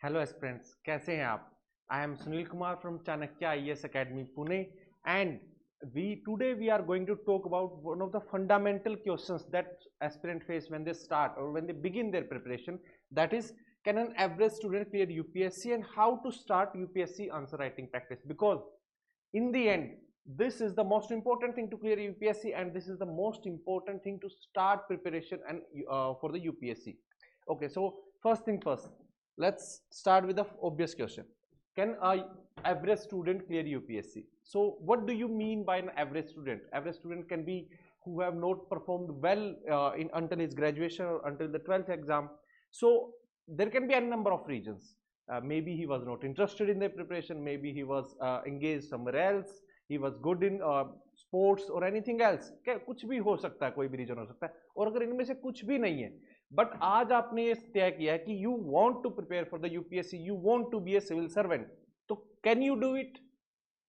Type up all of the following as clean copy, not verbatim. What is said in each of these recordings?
Hello aspirants, कैसे हैं आप? I am Sunil Kumar from Chanakya IAS academy Pune and we are going to talk about one of the fundamental questions that aspirant face when they start or when they begin their preparation. That is, can an average student clear UPSC and how to start UPSC answer writing practice? Because in the end, this is the most important thing to clear UPSC, and this is the most important thing to start preparation and for the UPSC. Okay, so first thing first, let's start with the obvious question. Can a average student clear UPSC? So what do you mean by an average student? Average student can be who have not performed well in until his graduation or until the 12th exam. So there can be a number of reasons. Maybe he was not interested in the preparation, maybe he was engaged somewhere else, he was good in sports or anything else. क्या कुछ भी हो सकता है, कोई भी reason हो सकता है. और अगर इनमें से कुछ भी नहीं है, बट आज आपने ये तय किया है कि you want to prepare for the UPSC, you want to be a civil servant, तो can you do it?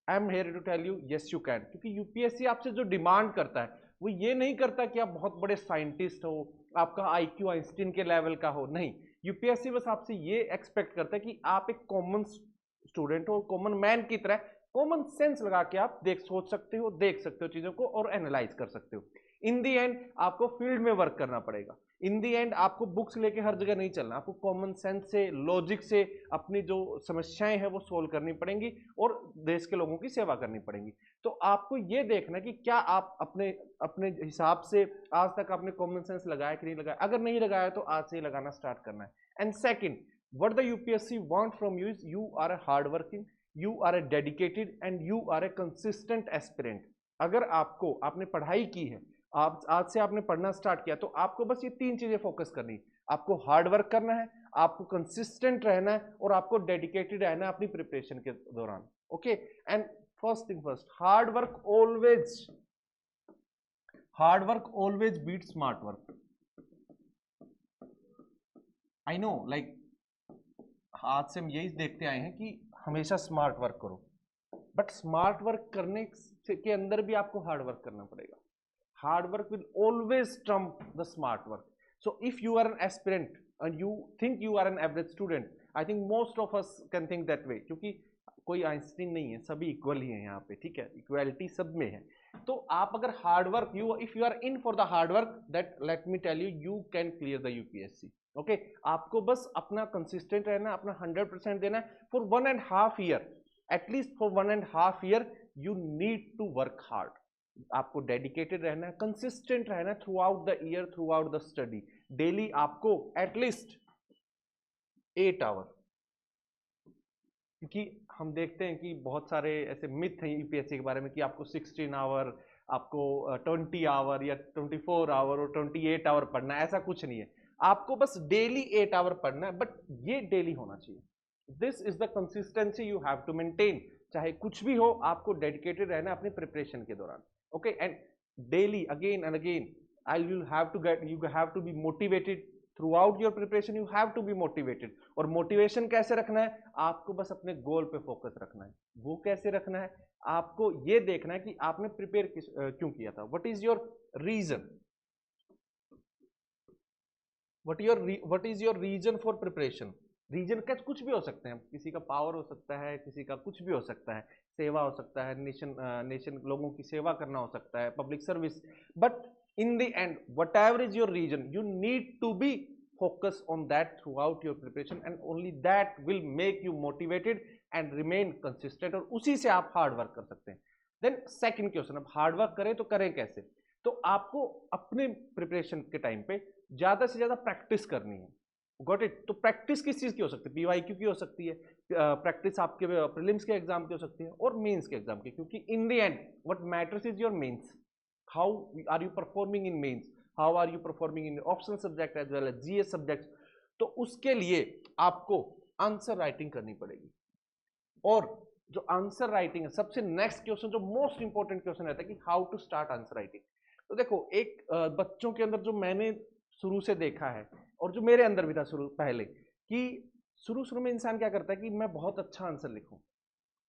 I am here to tell you, yes you can. क्योंकि यूपीएससी आपसे जो डिमांड करता है वो ये नहीं करता कि आप बहुत बड़े साइंटिस्ट हो, आपका आईक्यू आइंस्टीन के लेवल का हो. नहीं, यूपीएससी बस आपसे ये एक्सपेक्ट करता है कि आप एक कॉमन स्टूडेंट हो, कॉमन मैन की तरह कॉमन सेंस लगा के आप सोच सकते हो, देख सकते हो चीजों को और एनालाइज कर सकते हो. इन दी एंड आपको फील्ड में वर्क करना पड़ेगा. इन दी एंड आपको बुक्स लेके हर जगह नहीं चलना, आपको कॉमन सेंस से, लॉजिक से अपनी जो समस्याएं हैं वो सोल्व करनी पड़ेंगी और देश के लोगों की सेवा करनी पड़ेंगी. तो आपको ये देखना कि क्या आप अपने अपने हिसाब से आज तक आपने कॉमन सेंस लगाया कि नहीं लगाया. अगर नहीं लगाया तो आज से ही लगाना स्टार्ट करना है. And second, what the UPSC want from you is you are a hard working, you are a dedicated and you are a consistent aspirant. अगर आपने पढ़ाई की है, आप आज से आपने पढ़ना स्टार्ट किया, तो आपको बस ये तीन चीजें फोकस करनी. आपको हार्ड वर्क करना है, आपको कंसिस्टेंट रहना है और आपको डेडिकेटेड रहना है अपनी प्रिपरेशन के दौरान. Okay, and first thing first, hard work always beat smart work. I know, like आज से हम यही देखते आए हैं कि हमेशा स्मार्ट वर्क करो, बट स्मार्ट वर्क करने के अंदर भी आपको हार्ड वर्क करना पड़ेगा. Hard work will always trump the smart work. So if you are an aspirant and you think you are an average student, I think most of us can think that way, क्योंकि कोई Einstein नहीं है, सभी equal ही है यहाँ पे. ठीक है, इक्वालिटी सब में है. तो आप अगर hard work, if you are in for the hard work, that let me tell you, you can clear the UPSC. Okay, आपको बस अपना कंसिस्टेंट रहना, अपना 100% देना है for 1.5 year. At least for 1.5 year you need to work hard. आपको dedicated रहना है, कंसिस्टेंट रहना है throughout the year, throughout the study. Daily आपको एटलीस्ट 8 आवर, क्योंकि हम देखते हैं कि बहुत सारे ऐसे मिथ हैं यूपीएससी के बारे में कि आपको 16 आवर, आपको 20 आवर या 24 आवर और 28 आवर पढ़ना है. ऐसा कुछ नहीं है. आपको बस डेली 8 आवर पढ़ना है, बट ये डेली होना चाहिए. This is the consistency you have to maintain. चाहे कुछ भी हो, आपको डेडिकेटेड रहना है अपनी प्रिपरेशन के दौरान. Okay, and daily again and again you have to be motivated throughout your preparation. You have to be motivated. और मोटिवेशन कैसे रखना है? आपको बस अपने गोल पे फोकस रखना है. वो कैसे रखना है? आपको ये देखना है कि आपने प्रिपेयर क्यों किया था. What is your reason? what is your reason for preparation? Reason का कुछ भी हो सकते हैं, किसी का पावर हो सकता है, किसी का कुछ भी हो सकता है, सेवा हो सकता है, नेशन लोगों की सेवा करना हो सकता है, public service. But in the end whatever is your reason, you need to be focus on that throughout your preparation, and only that will make you motivated and remain consistent. और उसी से आप hard work कर सकते हैं. Then second question, अब hard work करें तो करें कैसे? तो आपको अपने प्रिपरेशन के टाइम पे ज्यादा से ज्यादा प्रैक्टिस करनी है. Got it? तो प्रैक्टिस किस चीज की हो सकती है? पीवाईक्यू की हो सकती है, प्रैक्टिस आपके प्रीलिम्स के एग्जाम की हो सकती है और मेंस के एग्जाम की. क्योंकि in the end what matters is your mains. How are you performing in mains, how are you performing in optional subject as well as GS subject. तो उसके लिए आपको आंसर राइटिंग करनी पड़ेगी. और जो आंसर राइटिंग है, सबसे नेक्स्ट क्वेश्चन जो मोस्ट इंपॉर्टेंट क्वेश्चन रहता है कि how to start answer writing. तो देखो, एक बच्चों के अंदर जो मैंने शुरू से देखा है और जो मेरे अंदर भी था शुरू पहले, कि शुरू में इंसान क्या करता है कि मैं बहुत अच्छा आंसर लिखूं.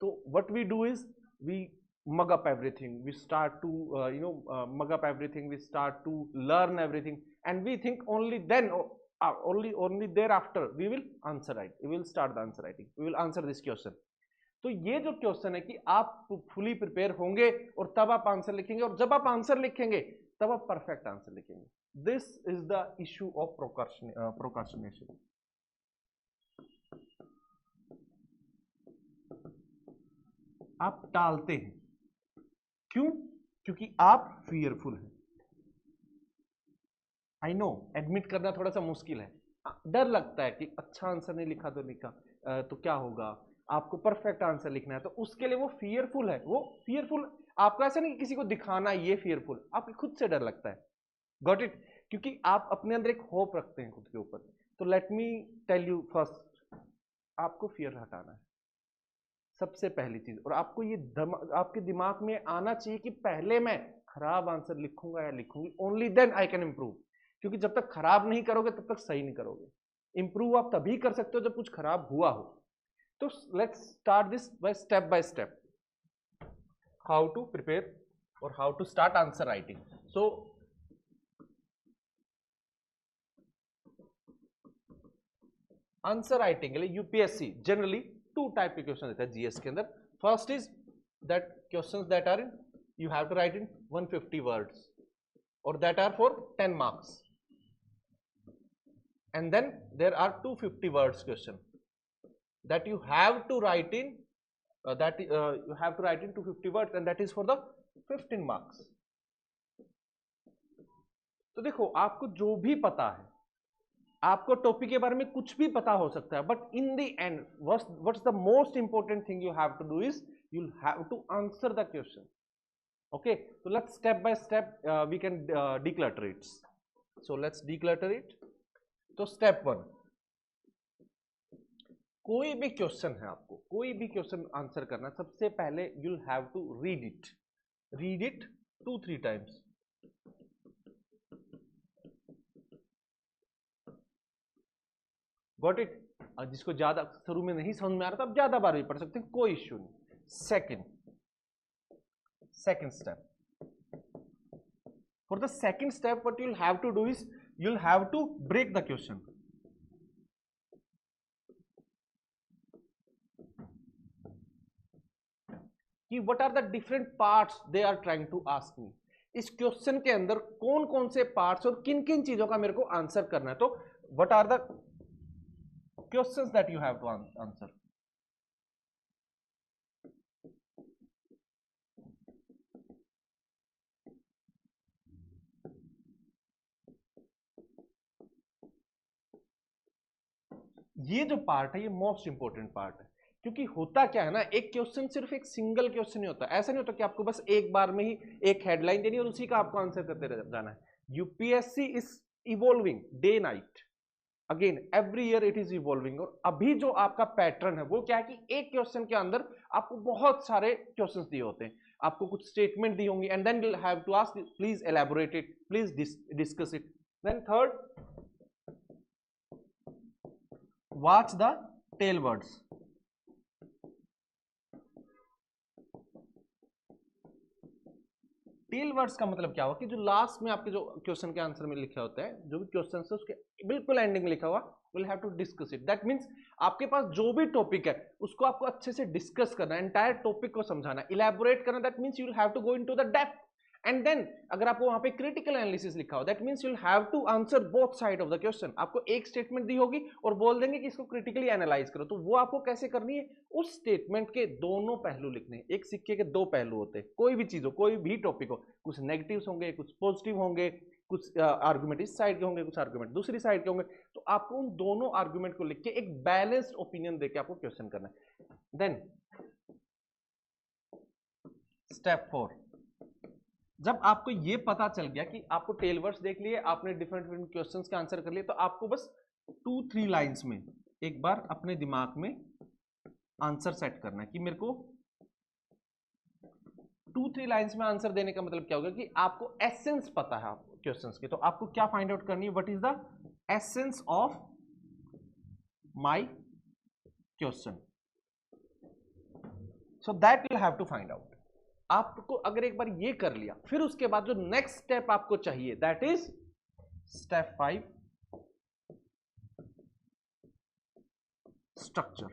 तो what we do is we mug up everything, we start to mug up everything, we start to learn everything, and we think only then, oh, only thereafter we will answer write, we will start the answer writing, we will answer this question. तो ये जो question है कि आप fully prepare होंगे और तब आप आंसर लिखेंगे, और जब आप आंसर लिखेंगे तब आप परफेक्ट आंसर लिखेंगे. This is the issue of procrastination. आप टालते हैं. क्यों? क्योंकि आप फियरफुल हैं. आई नो एडमिट करना थोड़ा सा मुश्किल है, डर लगता है कि अच्छा आंसर नहीं लिखा तो तो क्या होगा, आपको परफेक्ट आंसर लिखना है, तो उसके लिए वो फियरफुल है. वो फियरफुल आपको ऐसा नहीं कि किसी को दिखाना ये फियरफुल, आपको खुद से डर लगता है. Got it? क्योंकि आप अपने अंदर एक होप रखते हैं खुद के ऊपर. तो let me tell you first, आपको फियर हटाना है सबसे पहली चीज. और आपको ये आपके दिमाग में आना चाहिए कि पहले मैं खराब आंसर लिखूंगा या लिखूंगी, only then I can improve. क्योंकि जब तक खराब नहीं करोगे तब तक सही नहीं करोगे. इंप्रूव आप तभी कर सकते हो जब कुछ खराब हुआ हो. तो let's start this by step, how to prepare और how to start answer writing. So answer writing के लिए यूपीएससी जनरली 2 टाइप के क्वेश्चन देता है जीएस के अंदर. First is that questions that are in you have to write in 150 words और that are for 10 marks. And then there are 250 words question that you have to write in you have to write in 250 words and that is for the 15 marks. तो देखो, आपको जो भी पता है, आपको topic के बारे में कुछ भी पता हो सकता है, but in the end what's the most important thing you have to do is you have to answer the question. Okay, so let's step by step we can declutter it. So let's declutter it. तो step 1, कोई भी question है, आपको कोई भी question answer करना, सबसे पहले you'll have to read it 2-3 times. Got it? जिसको ज्यादा शुरू में नहीं समझ में आ रहा था, आप ज्यादा बार भी पढ़ सकते हैं, कोई इश्यू नहीं. Second step, for the second step what you'll have to do is you'll have to break the question. कि what are the different parts they are trying to ask me. इस क्वेश्चन के अंदर कौन कौन से parts और किन किन चीजों का मेरे को आंसर करना है. तो what are the questions that you have to answer. ये जो पार्ट है ये मोस्ट इंपॉर्टेंट पार्ट है. क्योंकि होता क्या है ना, एक क्वेश्चन सिर्फ एक सिंगल क्वेश्चन नहीं होता. ऐसा नहीं होता कि आपको बस एक बार में ही एक हेडलाइन देनी और उसी का आपको आंसर करते जाना है. UPSC is evolving day night, again every year it is evolving. और अभी जो आपका पैटर्न है वो क्या है कि एक क्वेश्चन के अंदर आपको बहुत सारे क्वेश्चंस दिए होते हैं, आपको कुछ स्टेटमेंट दी होंगी, and then you have to ask please elaborate it, please discuss it. Then third, watch the tail words. Tail words का मतलब क्या हुआ कि जो लास्ट में आपके जो क्वेश्चन के आंसर में लिखा होता है, जो भी क्वेश्चन है उसके बिल्कुल एंडिंग में लिखा हुआ, will have to discuss it. That means आपके पास जो भी टॉपिक है उसको आपको अच्छे से डिस्कस करना है, एंटायर टॉपिक को समझाना, इलैबोरेट करना. That means you will have to go into the depth. And then अगर आपको वहां पे क्रिटिकल एनालिसिस लिखा हो, that means you will have to answer both side of the question. आपको एक स्टेटमेंट दी होगी और बोल देंगे कि इसको क्रिटिकली एनालाइज करो, तो वो आपको कैसे करनी है, उस स्टेटमेंट के दोनों पहलू लिखने हैं. एक सिक्के के 2 पहलू होते हैं, कोई भी चीज हो, कोई भी टॉपिक हो, कुछ नेगेटिव्स होंगे, कुछ पॉजिटिव होंगे, कुछ आर्गुमेंट इस साइड के होंगे, कुछ आर्गुमेंट दूसरी साइड के होंगे. तो आपको उन दोनों आर्गुमेंट को लिख के एक बैलेंस्ड ओपिनियन देके आपको क्वेश्चन करना है. देन स्टेप 4, जब आपको ये पता चल गया कि आपको टेल वर्ड्स देख लिए, आपने डिफरेंट क्वेश्चंस के आंसर कर लिए, तो आपको बस 2-3 लाइंस में एक बार अपने दिमाग में आंसर सेट करना है कि मेरे को 2-3 लाइंस में आंसर देने का मतलब क्या होगा कि आपको एसेंस पता है क्वेश्चंस के. तो आपको क्या फाइंड आउट करनी है, what is the essence of my question. So that you have to find out. आपको अगर एक बार ये कर लिया, फिर उसके बाद जो नेक्स्ट स्टेप आपको चाहिए, that is step 5, structure.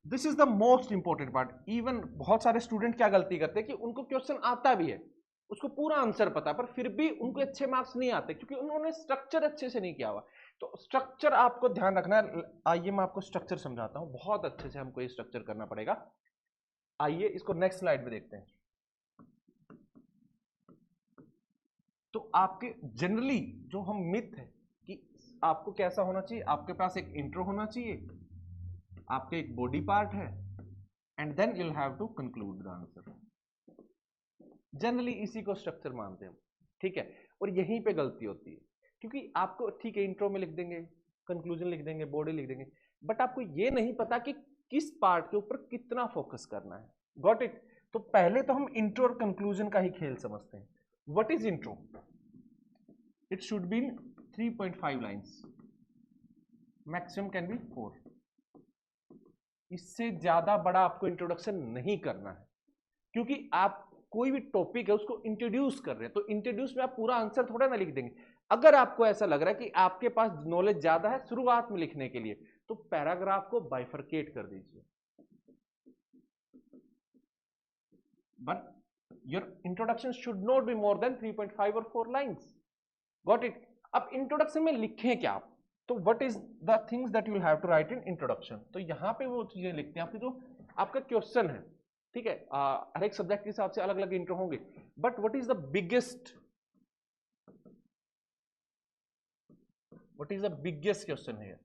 This is the most important part. Even बहुत सारे स्टूडेंट क्या गलती करते हैं कि उनको क्वेश्चन आता भी है, उसको पूरा आंसर पता है, पर फिर भी उनको अच्छे मार्क्स नहीं आते क्योंकि उन्होंने स्ट्रक्चर अच्छे से नहीं किया हुआ। तो स्ट्रक्चर आपको ध्यान रखना है। आइए मैं आपको स्ट्रक्चर समझाता हूं, बहुत अच्छे से हमको ये स्ट्रक्चर करना पड़ेगा। आइए इसको नेक्स्ट स्लाइड में देखते हैं। तो आपके जनरली जो हम मिथ है कि आपको कैसा होना चाहिए, आपके पास एक इंट्रो होना चाहिए, आपके एक बॉडी पार्ट है, and then you have to conclude the answer. Generally इसी को स्ट्रक्चर मानते हैं, ठीक है। और यहीं पे गलती होती है क्योंकि आपको ठीक है इंट्रो में लिख देंगे, कंक्लूजन लिख देंगे, बॉडी लिख देंगे, बट आपको ये नहीं पता कि किस पार्ट के ऊपर कितना फोकस करना है। Got it. तो पहले तो हम इंट्रो और कंक्लूजन का ही खेल समझते हैं। What is intro? It should B 3.5 lines, maximum can be 4। इससे ज्यादा बड़ा आपको इंट्रोडक्शन नहीं करना है क्योंकि आप कोई भी टॉपिक है उसको इंट्रोड्यूस कर रहे हैं। तो इंट्रोड्यूस में आप पूरा आंसर थोड़ा ना लिख देंगे। अगर आपको ऐसा लग रहा है कि आपके पास नॉलेज ज्यादा है शुरुआत में लिखने के लिए, तो पैराग्राफ को बाइफरकेट कर दीजिए। But your introduction should not be more than 3.5 और 4 लाइन्स। Got it. अब इंट्रोडक्शन में लिखें क्या आप? तो what is the things that you have to write in introduction? तो यहां पे वो चीजें लिखते हैं आपके जो आपका क्वेश्चन है, ठीक है। हर एक सब्जेक्ट के हिसाब से अलग अलग इंट्रो होंगे, but what is the biggest question है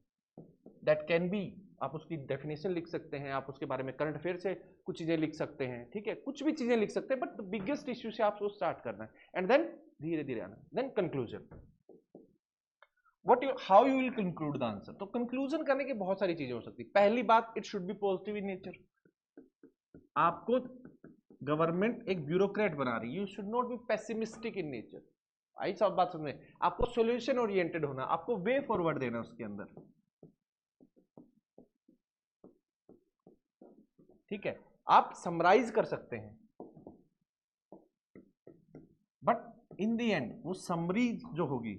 दैट कैन बी, आप उसकी डेफिनेशन लिख सकते हैं, आप उसके बारे में करंट अफेयर से कुछ चीजें लिख सकते हैं, ठीक है, कुछ भी चीजें लिख सकते हैं, बट बिगेस्ट इश्यू से आपको स्टार्ट करना है एंड देन धीरे धीरे आना, then conclusion. How you will conclude the answer? तो कंक्लूजन करने की बहुत सारी चीजें हो सकती है। पहली बात, it should be positive in nature. आपको गवर्नमेंट एक ब्यूरोक्रेट बना रही है, you should not be pessimistic in nature. आई सब बात समझ में? आपको सॉल्यूशन ओरिएंटेड होना, आपको वे फॉरवर्ड देना उसके अंदर, ठीक है। आप समराइज कर सकते हैं, बट इन द एंड वो समरी जो होगी,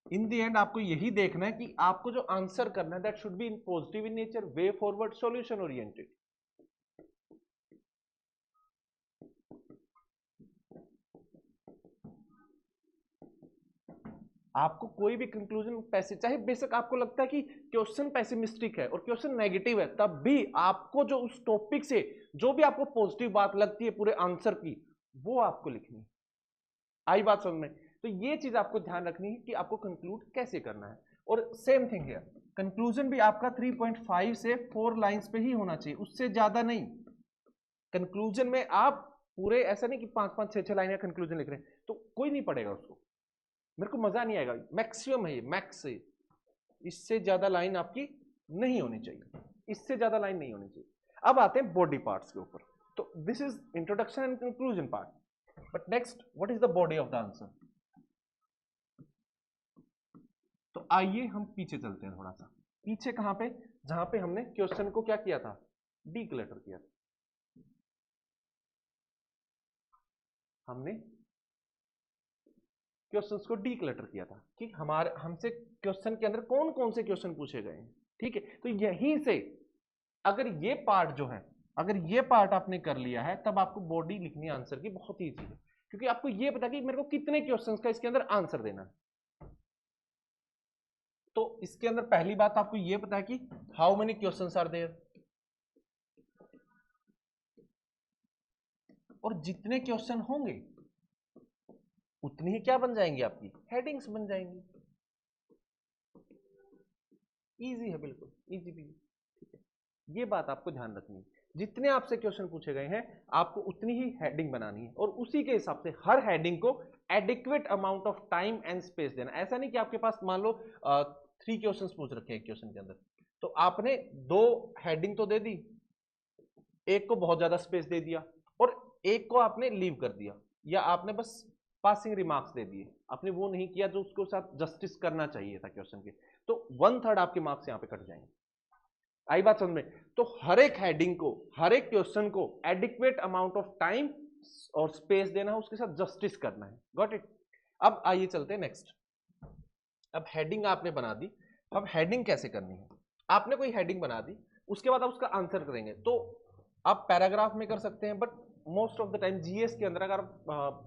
इन द एंड आपको यही देखना है कि आपको जो आंसर करना है that should be in positive in nature, way forward, solution oriented. आपको कोई भी कंक्लूजन चाहे बेशक आपको लगता है कि क्वेश्चन पेसिमिस्टिक है और क्वेश्चन नेगेटिव है, तब भी आपको जो उस टॉपिक से जो भी आपको पॉजिटिव बात लगती है पूरे आंसर की, वो आपको लिखनी है। आई बात समझ में? तो ये चीज आपको ध्यान रखनी है कि आपको कंक्लूड कैसे करना है। और सेम थिंग है, कंक्लूजन भी आपका 3.5 से 4 लाइंस पे ही होना चाहिए, उससे ज्यादा नहीं। कंक्लूजन में आप पूरे ऐसा नहीं कि 5-5, 6-6 लाइन का कंक्लूजन लिख रहे हैं तो कोई नहीं पढ़ेगा उसको, मेरे को मजा नहीं आएगा। मैक्सिमम है ये, मैक्स है, इससे ज्यादा लाइन आपकी नहीं होनी चाहिए, इससे ज्यादा लाइन नहीं होनी चाहिए। अब आते हैं बॉडी पार्ट्स के ऊपर। तो this is introduction and conclusion part, but next what is the body of the answer? तो आइए हम पीछे चलते हैं थोड़ा सा। पीछे कहां पे? जहां पे हमने क्वेश्चन को क्या किया था, डीक्लटर किया था। हमने क्वेश्चंस को डीक्लटर किया था कि हमारे हमसे क्वेश्चन के अंदर कौन कौन से क्वेश्चन पूछे गए हैं, ठीक है। तो यहीं से अगर ये पार्ट जो है, अगर ये पार्ट आपने कर लिया है, तब आपको बॉडी लिखनी आंसर की बहुत ईजी है, क्योंकि आपको ये पता कि मेरे को कितने क्वेश्चंस का इसके अंदर आंसर देना है। तो इसके अंदर पहली बात आपको ये पता है कि how many questions are there, और जितने क्वेश्चन होंगे उतनी ही क्या बन जाएंगी, आपकी हेडिंग्स बन जाएंगी। इजी है, बिल्कुल इजी भी, ठीक है। ये बात आपको ध्यान रखनी है, जितने आपसे क्वेश्चन पूछे गए हैं आपको उतनी ही हेडिंग बनानी है, और उसी के हिसाब से हर हेडिंग को adequate amount of time and space देना। ऐसा नहीं कि आपके पास मान लो 3 क्वेश्चंस पूछ रखे हैं क्वेश्चन के अंदर, तो आपने 2 हेडिंग तो दे दी, एक को बहुत ज्यादा स्पेस दे दिया और एक को आपने लीव कर दिया, या आपने बस पासिंग रिमार्क्स दे दिए, आपने वो नहीं किया जो उसके साथ जस्टिस करना चाहिए था क्वेश्चन के, तो 1/3 आपके मार्क्स यहां पे कट जाएंगे। आई बात समझ में? तो हर एक हेडिंग को, हर एक क्वेश्चन को एडिक्वेट अमाउंट ऑफ टाइम और स्पेस देना है, उसके साथ जस्टिस करना है। Got it? अब आइए चलते हैं नेक्स्ट। अब हेडिंग आपने बना दी, अब हेडिंग कैसे करनी है, आपने कोई हेडिंग बना दी, उसके बाद आप उसका आंसर करेंगे, तो आप पैराग्राफ में कर सकते हैं, but most of the time GS के अंदर अगर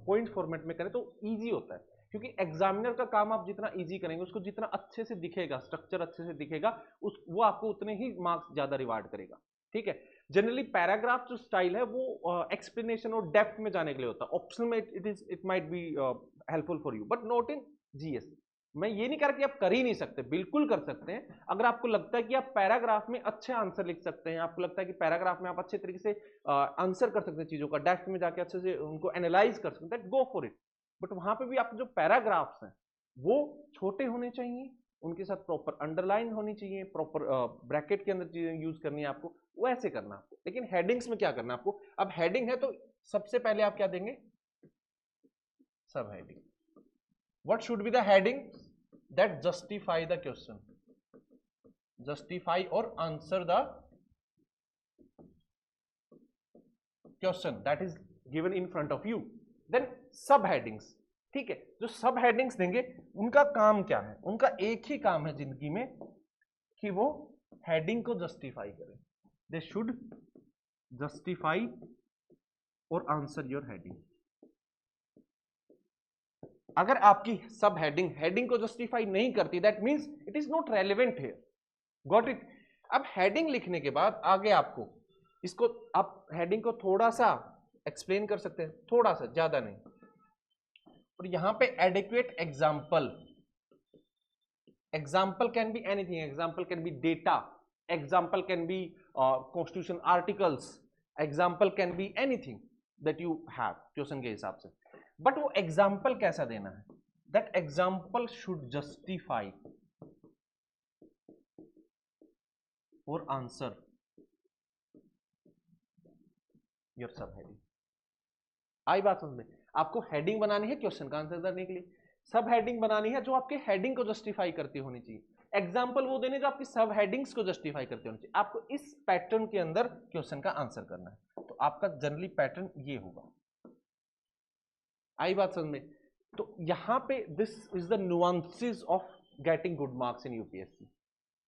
पॉइंट फॉर्मेट में करें तो इजी होता है, क्योंकि एग्जामिनर का काम आप जितना इजी करेंगे, उसको जितना अच्छे से दिखेगा, स्ट्रक्चर अच्छे से दिखेगा, वो आपको उतने ही मार्क्स ज्यादा रिवार्ड करेगा। ठीक है, जनरली पैराग्राफ जो स्टाइल है वो एक्सप्लेनेशन और डेप्थ में जाने के लिए होता है, ऑप्शनल में it might be helpful for you, but not in GS. मैं ये नहीं कर कि आप कर ही नहीं सकते, बिल्कुल कर सकते हैं। अगर आपको लगता है कि आप पैराग्राफ में अच्छे आंसर लिख सकते हैं, आपको लगता है कि पैराग्राफ में आप अच्छे तरीके से आंसर कर सकते हैं चीजों का, डेप्थ में जाके अच्छे से उनको एनालाइज कर सकते हैं, गो फॉर इट। बट वहां पे भी आपके जो पैराग्राफ्स हैं वो छोटे होने चाहिए, उनके साथ प्रॉपर अंडरलाइन होनी चाहिए, प्रॉपर ब्रैकेट के अंदर चीजें यूज करनी है आपको, वो ऐसे करना आपको। लेकिन हेडिंग्स में क्या करना है आपको, अब हेडिंग है तो सबसे पहले आप क्या देंगे, सब heading. What should be the heading that justify the question, justify or answer the question that is given in front of you, then sub headings। ठीक है, जो सब हेडिंग्स देंगे उनका काम क्या है, उनका एक ही काम है जिंदगी में कि वो हेडिंग को जस्टिफाई करें, दे शुड जस्टिफाई और आंसर योर हेडिंग। अगर आपकी सब हेडिंग को जस्टिफाई नहीं करती, that means it is not relevant here, got it. अब हेडिंग लिखने के बाद आगे आपको इसको, आप हेडिंग को थोड़ा सा एक्सप्लेन कर सकते हैं, थोड़ा सा, ज्यादा नहीं, और यहां पे adequate example, example can be anything, example can be data, example can be constitution articles, example can be anything that you have question के हिसाब से। बट वो एग्जाम्पल कैसा देना है, दैट एग्जाम्पल शुड जस्टिफाई और आंसर योर सब heading. आई बात समझ में? आपको हेडिंग बनानी है क्वेश्चन का आंसर देने के लिए, सब हेडिंग बनानी है जो आपके हेडिंग को जस्टिफाई करती होनी चाहिए, एग्जाम्पल वो देने जो आपकी सब हेडिंग्स को जस्टिफाई करती होनी चाहिए। आपको इस पैटर्न के अंदर क्वेश्चन का आंसर करना है, तो आपका जनरली पैटर्न ये होगा। आई बात समझ में? तो यहां पे this is the nuances of getting good marks in UPSC.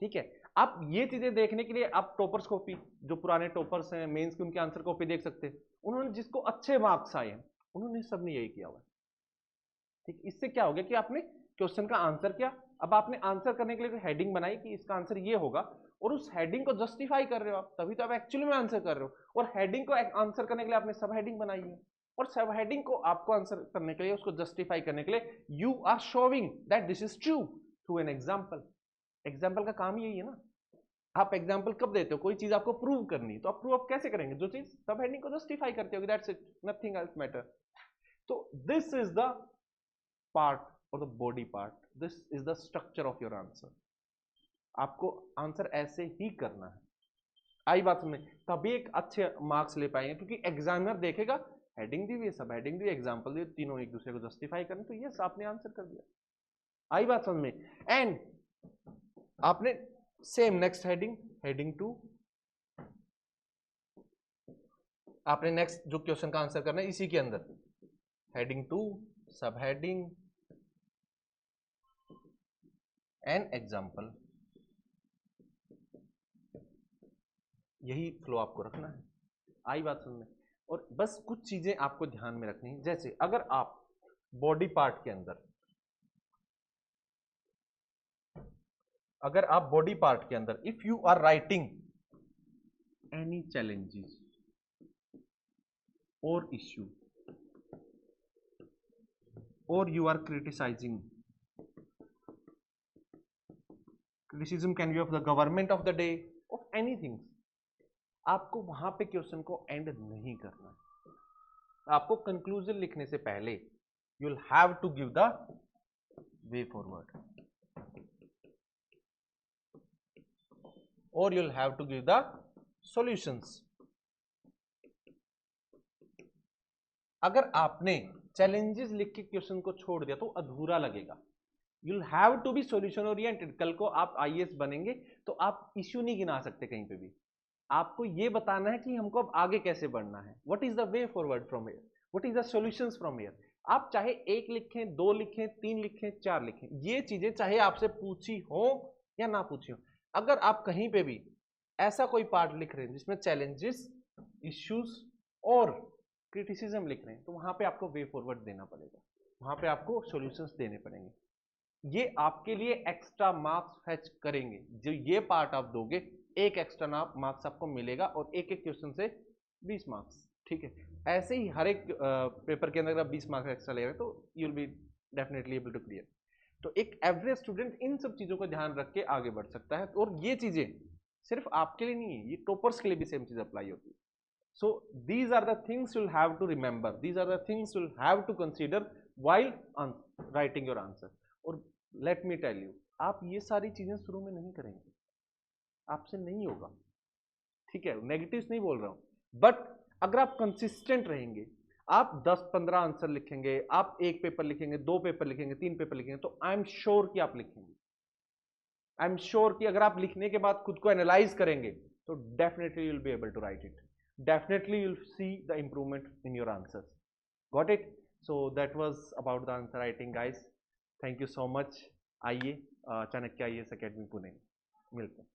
ठीक है, आप ये चीजें देखने के लिए आप टॉपर्स कॉपी, जो पुराने टॉपर्स हैं मेंस की, उनके आंसर कॉपी देख सकते हैं, उन्होंने जिसको अच्छे मार्क्स आए हैं उन्होंने सबने यही किया हुआ। ठीक, इससे क्या हो गया कि आपने क्वेश्चन का आंसर किया, अब आपने आंसर करने के लिए हेडिंग बनाई कि इसका आंसर ये होगा, और उस हेडिंग को जस्टिफाई कर रहे हो आप, तभी तो आप एक्चुअली में आंसर कर रहे हो। और हेडिंग को आंसर करने के लिए आपने सब हेडिंग बनाई है, और सब हेडिंग को आपको आंसर करने के लिए, उसको जस्टिफाई करने के लिए you are showing that this is true through an example. Example का काम यही है ना, आप एग्जाम्पल कब देते हो, कोई चीज आपको प्रूव करनी, तो आप प्रूव कैसे करेंगे, जो चीज सब हेडिंग को जस्टिफाई करती होगी, that's it, nothing else matter. तो दिस इज द पार्ट और the body part, this is the structure of your answer. आपको आंसर ऐसे ही करना है, आई बात में, तभी एक अच्छे मार्क्स ले पाएंगे, क्योंकि एग्जामिनर देखेगा हेडिंग दी हुई है, सब हेडिंग दी, एग्जाम्पल दी, तीनों एक दूसरे को जस्टिफाई करने, तो यस आपने आंसर कर दिया। आई बात समझ में? एंड आपने सेम नेक्स्ट हेडिंग, हेडिंग 2, आपने नेक्स्ट जो क्वेश्चन का आंसर करना है इसी के अंदर, हेडिंग 2, सब हेडिंग एंड एग्जाम्पल, यही फ्लो आपको रखना है। आई बात समझ में? और बस कुछ चीजें आपको ध्यान में रखनी है, जैसे अगर आप बॉडी पार्ट के अंदर, अगर आप बॉडी पार्ट के अंदर if you are writing any challenges और इश्यू, और you are criticising, criticism can be of the government of the day, of anything, आपको वहां पे क्वेश्चन को एंड नहीं करना है। आपको कंक्लूजन लिखने से पहले you will have to give the way forward, और you will have to give the solutions. अगर आपने चैलेंजेस लिख के क्वेश्चन को छोड़ दिया तो अधूरा लगेगा। You will have to be solution oriented. कल को आप आईएएस बनेंगे तो आप इश्यू नहीं गिना सकते कहीं पे भी, आपको ये बताना है कि हमको अब आगे कैसे बढ़ना है, what is the way forward from here, what is the solutions from here. आप चाहे 1 लिखें, 2 लिखें, 3 लिखें, 4 लिखें, ये चीजें चाहे आपसे पूछी हो या ना पूछी हो, अगर आप कहीं पे भी ऐसा कोई पार्ट लिख रहे हैं जिसमें चैलेंजेस, इश्यूज और क्रिटिसिज्म लिख रहे हैं, तो वहां पे आपको वे फॉरवर्ड देना पड़ेगा, वहां पे आपको सॉल्यूशंस देने पड़ेंगे। ये आपके लिए एक्स्ट्रा मार्क्स फेच करेंगे। जो ये पार्ट आप दोगे, एक एक्स्ट्रा मार्क्स आपको मिलेगा और एक एक क्वेश्चन से 20 मार्क्स, ठीक है। ऐसे ही हर एक पेपर के अंदर आप 20 मार्क्स एक्स्ट्रा ले रहे तो you will be definitely able to clear. तो एक एवरेज स्टूडेंट इन सब चीजों का ध्यान रख के आगे बढ़ सकता है, और ये चीजें सिर्फ आपके लिए नहीं है, ये टॉपर्स के लिए भी सेम चीज अप्लाई होती है। So these are the things you'll have to remember. These are the things you'll have to consider while writing your answer. और let me tell you, आप ये सारी चीजें शुरू में नहीं करेंगे, आपसे नहीं होगा, ठीक है। नेगेटिव्स नहीं बोल रहा हूं, बट अगर आप कंसिस्टेंट रहेंगे, आप 10-15 आंसर लिखेंगे, आप एक पेपर लिखेंगे, 2 पेपर लिखेंगे, 3 पेपर लिखेंगे, तो आई एम श्योर कि आप लिखेंगे। आई एम श्योर कि अगर आप लिखने के बाद खुद को एनालाइज करेंगे तो definitely you will be able to write it, definitely you'll see the improvement in your answers. Got it? So that was about the answer writing, guys. Thank you so much. आइए Chanakya IAS academy Pune मिलते हैं।